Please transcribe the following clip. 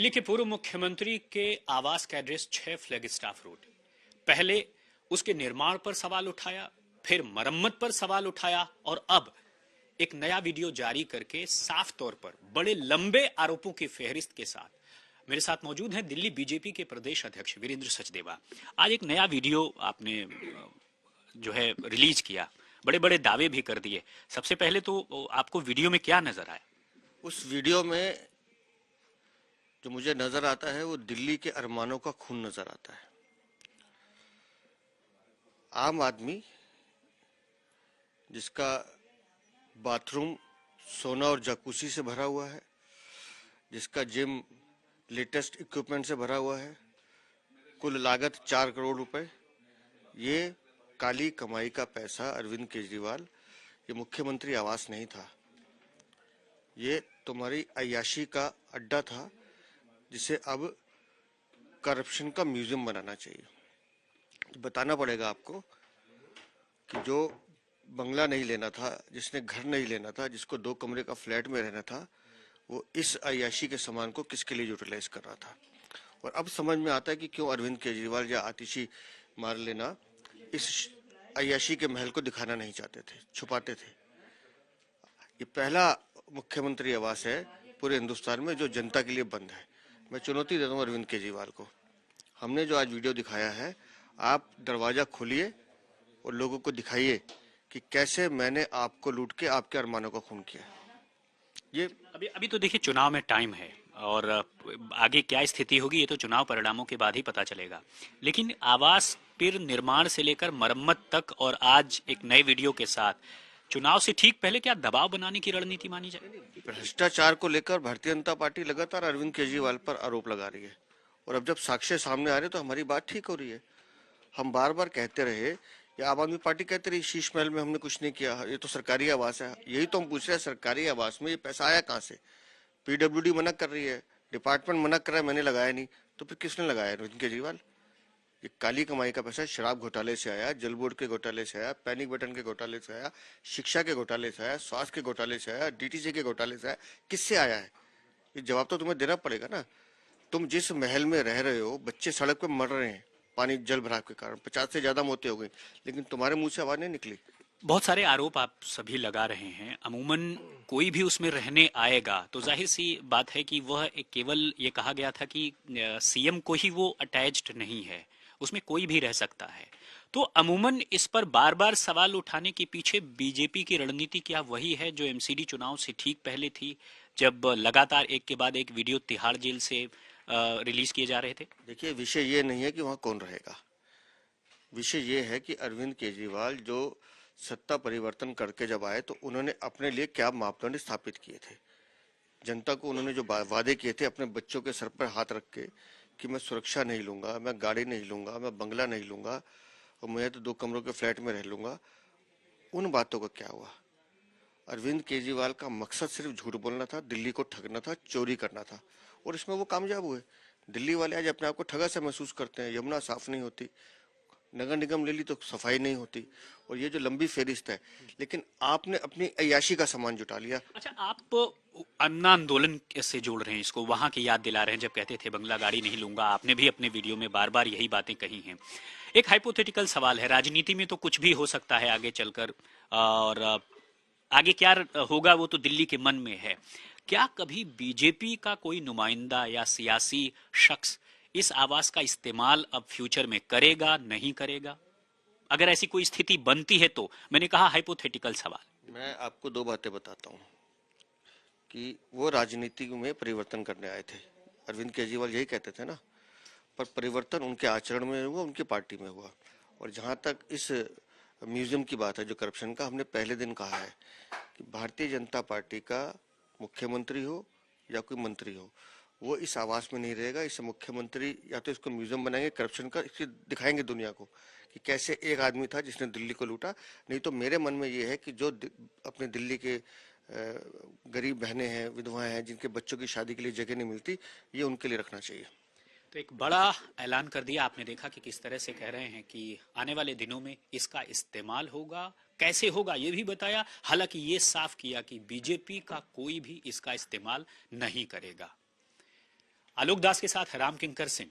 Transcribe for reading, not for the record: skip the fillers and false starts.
दिल्ली के पूर्व मुख्यमंत्री के आवास का एड्रेस 6 फ्लैग स्टाफ रोड। पहले उसके निर्माण पर सवाल उठाया, फिर मरम्मत पर सवाल उठाया और अब एक नया वीडियो जारी करके साफ तौर पर बड़े लंबे आरोपों की फेहरिस्त के साथ मेरे साथ मौजूद हैं दिल्ली बीजेपी के प्रदेश अध्यक्ष वीरेंद्र सचदेवा। आज एक नया वीडियो आपने जो है रिलीज किया, बड़े बड़े दावे भी कर दिए। सबसे पहले तो आपको वीडियो में क्या नजर आया? उस वीडियो में जो मुझे नजर आता है वो दिल्ली के अरमानों का खून नजर आता है। आम आदमी जिसका बाथरूम सोना और जकूसी से भरा हुआ है, जिसका जिम लेटेस्ट इक्विपमेंट से भरा हुआ है, कुल लागत 4 करोड़ रुपए, ये काली कमाई का पैसा अरविंद केजरीवाल, ये मुख्यमंत्री आवास नहीं था, ये तुम्हारी अय्याशी का अड्डा था जिसे अब करप्शन का म्यूजियम बनाना चाहिए। बताना पड़ेगा आपको कि जो बंगला नहीं लेना था, जिसने घर नहीं लेना था, जिसको 2 कमरे का फ्लैट में रहना था, वो इस अय्याशी के सामान को किसके लिए यूटिलाइज कर रहा था। और अब समझ में आता है कि क्यों अरविंद केजरीवाल या आतिशी मार लेना इस अय्याशी के महल को दिखाना नहीं चाहते थे, छुपाते थे। ये पहला मुख्यमंत्री आवास है पूरे हिंदुस्तान में जो जनता के लिए बंद है। मैं चुनौती देता हूँ अरविंद केजरीवाल को, हमने जो आज वीडियो दिखाया है, आप दरवाजा खोलिए और लोगों को दिखाइए कि कैसे मैंने आपको लूट के आपके अरमानों का खून किया। ये अभी तो देखिए चुनाव में टाइम है और आगे क्या स्थिति होगी ये तो चुनाव परिणामों के बाद ही पता चलेगा। लेकिन आवास फिर निर्माण से लेकर मरम्मत तक और आज एक नए वीडियो के साथ चुनाव से ठीक पहले क्या दबाव बनाने की रणनीति मानी जाए? भ्रष्टाचार को लेकर भारतीय जनता पार्टी लगातार अरविंद केजरीवाल पर आरोप लगा रही है और अब जब साक्ष्य सामने आ रहे तो हमारी बात ठीक हो रही है। हम बार बार कहते रहे या आम आदमी पार्टी कहते रही शीश महल में हमने कुछ नहीं किया, ये तो सरकारी आवास है। यही तो हम पूछ रहे हैं, सरकारी आवास में ये पैसा आया कहाँ से? पीडब्ल्यूडी मना कर रही है, डिपार्टमेंट मना कर रहा है मैंने लगाया नहीं, तो फिर किसने लगाया? अरविंद केजरीवाल। ये काली कमाई का पैसा शराब घोटाले से आया, जल बोर्ड के घोटाले से आया, पैनिक बटन के घोटाले से आया, शिक्षा के घोटाले से आया, स्वास्थ्य के घोटाले से आया, डीटीसी के घोटाले से आया, किससे आया है? ये जवाब तो तुम्हें देना पड़ेगा ना। तुम जिस महल में रह रहे हो, बच्चे सड़क पे मर रहे हैं पानी जल भराव के कारण, 50 से ज्यादा मौतें हो गई, लेकिन तुम्हारे मुंह से आवाज नहीं निकली। बहुत सारे आरोप आप सभी लगा रहे हैं। अमूमन कोई भी उसमें रहने आएगा तो जाहिर सी बात है कि वह केवल ये कहा गया था कि सीएम को ही वो अटैच्ड नहीं है, उसमें कोई भी रह सकता है। तो अमूमन इस पर बार बार सवाल उठाने के पीछे बीजेपी की रणनीति क्या वही है जो एमसीडी चुनाव से ठीक पहले थी, जब लगातार एक के बाद एक वीडियो तिहाड़ जेल से रिलीज किए जा रहे थे? देखिए, विषय ये नहीं है कि वहां कौन रहेगा, विषय ये है कि अरविंद केजरीवाल जो सत्ता परिवर्तन करके जब आए तो उन्होंने अपने लिए क्या मापदंड स्थापित किए थे। जनता को उन्होंने जो वादे किए थे अपने बच्चों के सर पर हाथ रख के कि मैं सुरक्षा नहीं लूंगा, मैं गाड़ी नहीं लूंगा, मैं बंगला नहीं लूंगा और मैं तो 2 कमरों के फ्लैट में रह लूंगा, उन बातों का क्या हुआ? अरविंद केजरीवाल का मकसद सिर्फ झूठ बोलना था, दिल्ली को ठगना था, चोरी करना था और इसमें वो कामयाब हुए। दिल्ली वाले आज अपने आप को ठगा से महसूस करते हैं। यमुना साफ नहीं होती, नगर निगम ले ली तो सफाई नहीं होती, और ये जो लंबी फेरिस्त है। लेकिन आपने अपनी अय्याशी का सामान जुटा लिया। अच्छा, आप अन्ना आंदोलन से जोड़ रहे हैं इसको, वहां की याद दिला रहे हैं जब कहते थे बंगला गाड़ी नहीं लूंगा। आपने भी अपने वीडियो में बार बार यही बातें कही हैं। एक हाइपोथेटिकल सवाल है, राजनीति में तो कुछ भी हो सकता है आगे चलकर, और आगे क्या होगा वो तो दिल्ली के मन में है। क्या कभी बीजेपी का कोई नुमाइंदा या सियासी शख्स इस आवास का इस्तेमाल अब फ्यूचर में करेगा, नहीं करेगा? अगर ऐसी कोई स्थिति बनती है तो, मैंने कहा हाइपोथेटिकल सवाल। मैं आपको 2 बातें बताता हूँ कि वो राजनीति में परिवर्तन करने आए थे, अरविंद केजरीवाल यही कहते थे ना, पर परिवर्तन उनके आचरण में हुआ, उनकी पार्टी में हुआ। और जहाँ तक इस म्यूजियम की बात है जो करप्शन का, हमने पहले दिन कहा है कि भारतीय जनता पार्टी का मुख्यमंत्री हो या कोई मंत्री हो, वो इस आवास में नहीं रहेगा। इसे मुख्यमंत्री या तो इसको म्यूजियम बनाएंगे करप्शन का, इससे दिखाएंगे दुनिया को कि कैसे एक आदमी था जिसने दिल्ली को लूटा। नहीं तो मेरे मन में ये है कि जो अपने दिल्ली के गरीब बहनें हैं, विधवाएं हैं, जिनके बच्चों की शादी के लिए जगह नहीं मिलती, ये उनके लिए रखना चाहिए। तो एक बड़ा ऐलान कर दिया आपने, देखा कि किस तरह से कह रहे हैं कि आने वाले दिनों में इसका इस्तेमाल होगा, कैसे होगा ये भी बताया। हालांकि ये साफ किया कि बीजेपी का कोई भी इसका इस्तेमाल नहीं करेगा। आलोक दास के साथ राम किंकर सिंह,